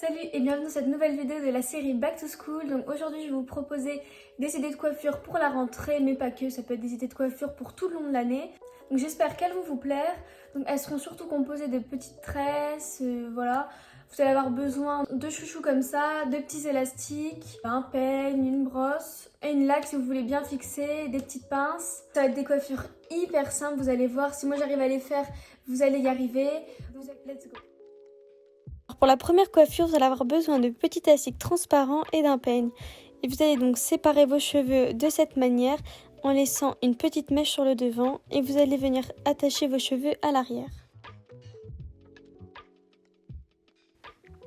Salut et bienvenue dans cette nouvelle vidéo de la série Back to School. Donc aujourd'hui je vais vous proposer des idées de coiffure pour la rentrée, mais pas que, ça peut être des idées de coiffure pour tout le long de l'année. Donc j'espère qu'elles vont vous plaire. Donc elles seront surtout composées de petites tresses, voilà. Vous allez avoir besoin de chouchous comme ça, de petits élastiques, un peigne, une brosse et une laque si vous voulez bien fixer, des petites pinces. Ça va être des coiffures hyper simples, vous allez voir. Si moi j'arrive à les faire, vous allez y arriver. Let's go! Pour la première coiffure, vous allez avoir besoin de petits élastiques transparents et d'un peigne. Et vous allez donc séparer vos cheveux de cette manière en laissant une petite mèche sur le devant et vous allez venir attacher vos cheveux à l'arrière.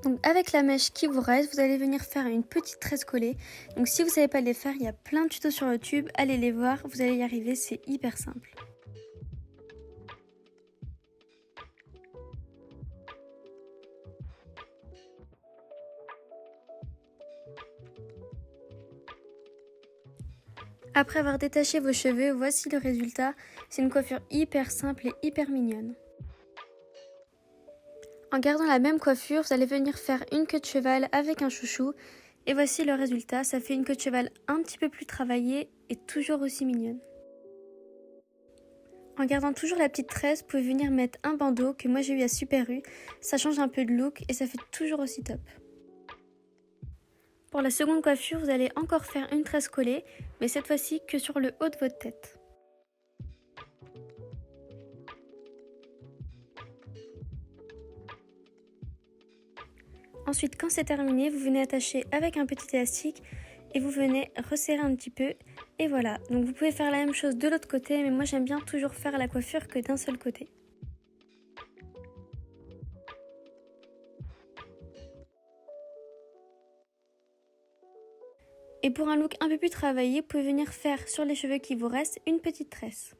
Donc avec la mèche qui vous reste, vous allez venir faire une petite tresse collée. Donc si vous ne savez pas les faire, il y a plein de tutos sur YouTube, allez les voir, vous allez y arriver, c'est hyper simple. Après avoir détaché vos cheveux, voici le résultat. C'est une coiffure hyper simple et hyper mignonne. En gardant la même coiffure, vous allez venir faire une queue de cheval avec un chouchou. Et voici le résultat, ça fait une queue de cheval un petit peu plus travaillée et toujours aussi mignonne. En gardant toujours la petite tresse, vous pouvez venir mettre un bandeau que moi j'ai eu à Super U. Ça change un peu de look et ça fait toujours aussi top. Pour la seconde coiffure, vous allez encore faire une tresse collée, mais cette fois-ci que sur le haut de votre tête. Ensuite, quand c'est terminé, vous venez attacher avec un petit élastique et vous venez resserrer un petit peu. Et voilà, donc vous pouvez faire la même chose de l'autre côté, mais moi j'aime bien toujours faire la coiffure que d'un seul côté. Et pour un look un peu plus travaillé, vous pouvez venir faire sur les cheveux qui vous restent une petite tresse.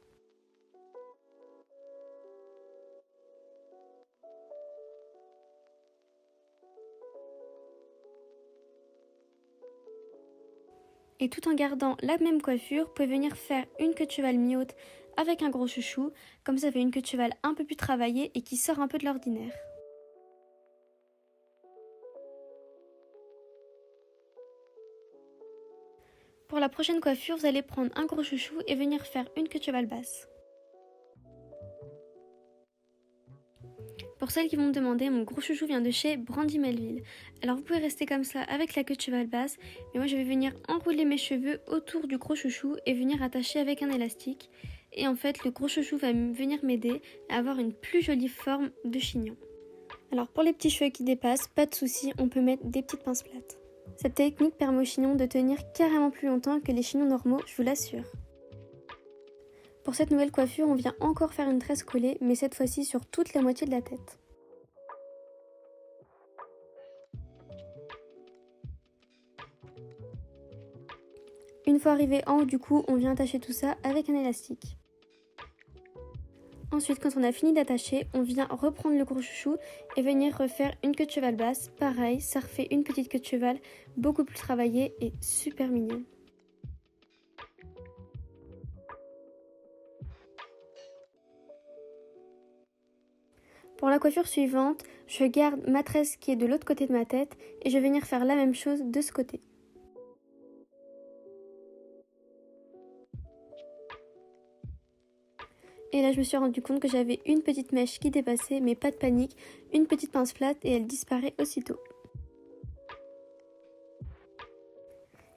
Et tout en gardant la même coiffure, vous pouvez venir faire une queue de cheval mi-haute avec un gros chouchou. Comme ça fait une queue de cheval un peu plus travaillée et qui sort un peu de l'ordinaire. Pour la prochaine coiffure, vous allez prendre un gros chouchou et venir faire une queue de cheval basse. Pour celles qui vont me demander, mon gros chouchou vient de chez Brandy Melville. Alors vous pouvez rester comme ça avec la queue de cheval basse, mais moi je vais venir enrouler mes cheveux autour du gros chouchou et venir attacher avec un élastique. Et en fait, le gros chouchou va venir m'aider à avoir une plus jolie forme de chignon. Alors pour les petits cheveux qui dépassent, pas de souci, on peut mettre des petites pinces plates. Cette technique permet aux chignons de tenir carrément plus longtemps que les chignons normaux, je vous l'assure. Pour cette nouvelle coiffure, on vient encore faire une tresse collée, mais cette fois-ci sur toute la moitié de la tête. Une fois arrivé en haut du cou, on vient attacher tout ça avec un élastique. Ensuite, quand on a fini d'attacher, on vient reprendre le gros chouchou et venir refaire une queue de cheval basse. Pareil, ça refait une petite queue de cheval beaucoup plus travaillée et super mignonne. Pour la coiffure suivante, je garde ma tresse qui est de l'autre côté de ma tête et je vais venir faire la même chose de ce côté. Et là, je me suis rendu compte que j'avais une petite mèche qui dépassait, mais pas de panique, une petite pince plate et elle disparaît aussitôt.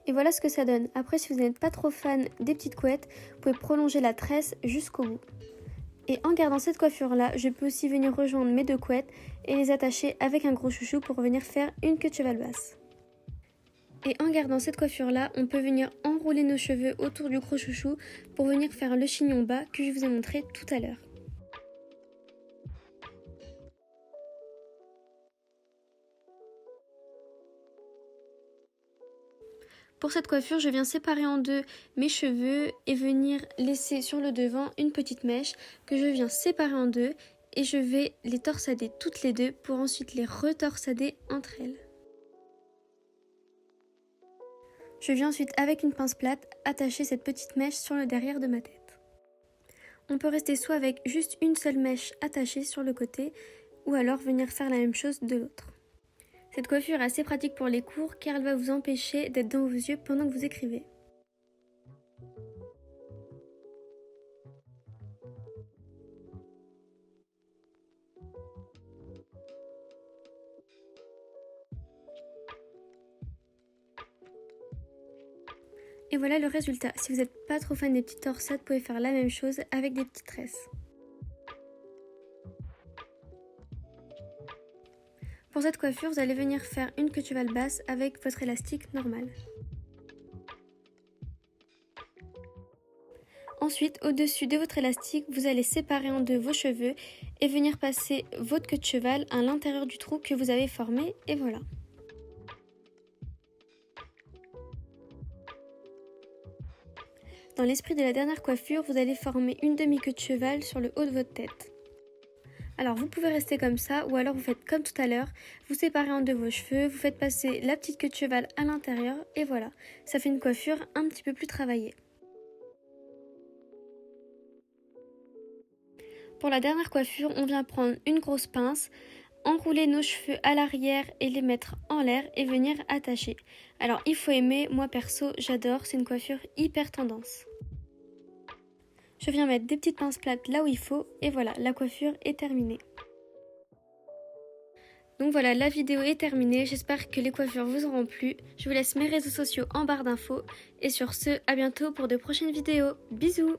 Et voilà ce que ça donne. Après, si vous n'êtes pas trop fan des petites couettes, vous pouvez prolonger la tresse jusqu'au bout. Et en gardant cette coiffure-là, je peux aussi venir rejoindre mes deux couettes et les attacher avec un gros chouchou pour venir faire une queue de cheval basse. Et en gardant cette coiffure-là, on peut venir enrouler nos cheveux autour du gros chouchou pour venir faire le chignon bas que je vous ai montré tout à l'heure. Pour cette coiffure, je viens séparer en deux mes cheveux et venir laisser sur le devant une petite mèche que je viens séparer en deux et je vais les torsader toutes les deux pour ensuite les retorsader entre elles. Je viens ensuite avec une pince plate attacher cette petite mèche sur le derrière de ma tête. On peut rester soit avec juste une seule mèche attachée sur le côté ou alors venir faire la même chose de l'autre. Cette coiffure est assez pratique pour les cours car elle va vous empêcher d'être dans vos yeux pendant que vous écrivez. Et voilà le résultat. Si vous n'êtes pas trop fan des petites torsades, vous pouvez faire la même chose avec des petites tresses. Pour cette coiffure, vous allez venir faire une queue de cheval basse avec votre élastique normal. Ensuite, au-dessus de votre élastique, vous allez séparer en deux vos cheveux et venir passer votre queue de cheval à l'intérieur du trou que vous avez formé et voilà. Dans l'esprit de la dernière coiffure, vous allez former une demi-queue de cheval sur le haut de votre tête. Alors vous pouvez rester comme ça ou alors vous faites comme tout à l'heure, vous séparez en deux vos cheveux, vous faites passer la petite queue de cheval à l'intérieur et voilà, ça fait une coiffure un petit peu plus travaillée. Pour la dernière coiffure, on vient prendre une grosse pince, enrouler nos cheveux à l'arrière et les mettre en l'air et venir attacher. Alors il faut aimer, moi perso j'adore, c'est une coiffure hyper tendance. Je viens mettre des petites pinces plates là où il faut et voilà, la coiffure est terminée. Donc voilà, la vidéo est terminée, j'espère que les coiffures vous auront plu. Je vous laisse mes réseaux sociaux en barre d'infos et sur ce, à bientôt pour de prochaines vidéos. Bisous!